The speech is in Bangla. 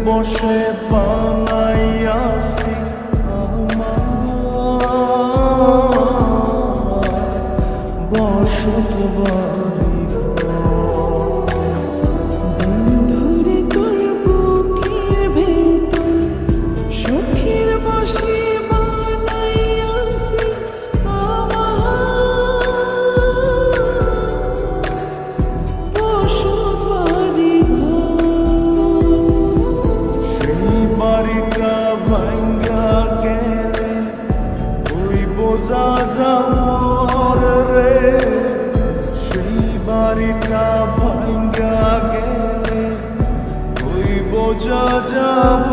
বসে বানাইয়াছি আমার বসত বাড়ি। বন্ধুরে তোর বুকের ভেতর সুখের বসে বানাইয়াছি আমার বসত বাড়ি ঘর। সেই বাড়িটা ভাঙ্গা গেলে ওই বোঝা যাবর রে, সেই বাড়িটা ভাঙ্গা গেলে ওই বোঝা যাব